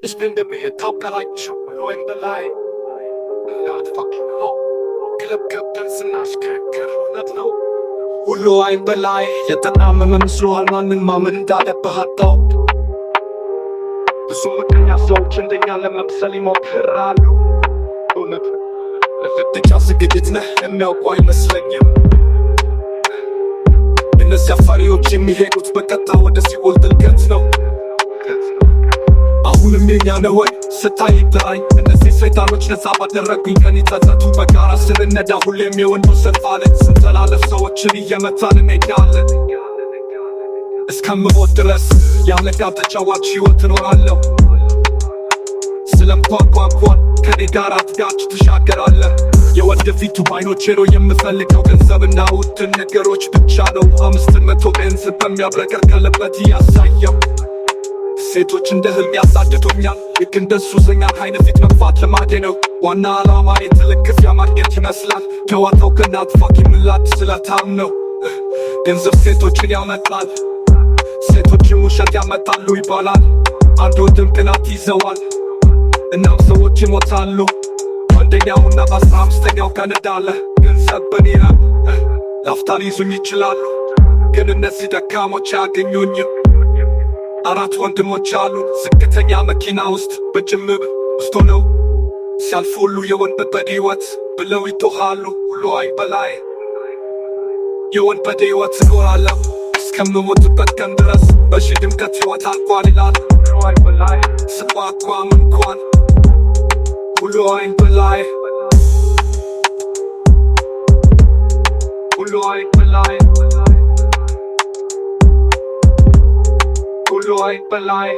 Ich bin der mir Taubbereit, nur in der Lei. Not fucking hope. Club Captain Naschkeke, not no. Ulo ein Belei, የተጣመመ መስሏል ማንን ማመን እንዳለብህ አታውቅ። ብዙ ምቀኛ ሰዎች እንደኛ ለመምሰል ይሞክራሉ። እውነት ለፍተኛ ዝግጅት ነህ የሚያውቁ አይመስለኝም። እነዚያ ፈሪዎች የሚሄዱት በቀጥታ ወደ ሲኦል ጥልቀት ነው። አሁንም የኛ ነው ወይ ስታይ ጥራኝ። እነዚህ ሰይጣኖች ነፃ ባደረጉኝ ቀን ይጸጸቱ። በጋራ ስንነዳ ሁሌም የወንዱ ሰልፋለን። ስንተላለፍ ሰዎችን እየመታን እንሄዳለን። እስከምሞት ድረስ ያለቃ ተጫዋች ሕይወት እኖራለሁ። ስለምኳኳኳን ከኔ ጋር አትጋጭ ትሻገራለህ። የወደፊቱ ባይኖቼ ነው የምፈልገው ገንዘብና ውድን ነገሮች ብቻ ነው። 500 ገንዘብ በሚያብረቀርቅበት እያሳየው ሴቶች እንደ ህልም ያሳድዱኛል። ልክ እንደሱ ዘኛን አይነ ፊት መግፋት ልማዴ ነው። ዋና ዓላማ የትልክፍ ያማግኘት ይመስላል። ጨዋታው ከናት ፋኪ ምላድ ስለታም ነው። ገንዘብ ሴቶችን ያመጣል፣ ሴቶችን ውሸት ያመጣሉ ይባላል። አንድ ወንድም ቅናት ይዘዋል፣ እናም ሰዎች ይሞታሉ። አንደኛውና በ15ኛው ቀን እንዳለ ገንዘብ በኔ ነው። ላፍታ ሊይዙኝ ይችላሉ፣ ግን እነዚህ ደካሞች አያገኙኝም። 4 ወንድሞች አሉ ዝቅተኛ መኪና ውስጥ በጭምብ ውስጥ ሆነው ሲያልፉ ሁሉ የወንበዴ ሕይወት ብለው ይጮኻሉ። ሁሉ አይ በላይ የወንበዴ ሕይወት እኖራለሁ እስከምሞትበት ቀን ድረስ በሺ ድምቀት ሕይወት አልቋል ይላል። ሁሉ አይ በላይ ስቋቋም እንኳን ሁሉ አይ በላይ ሁሉ አይ በላይ ሁሉ አይ በላይ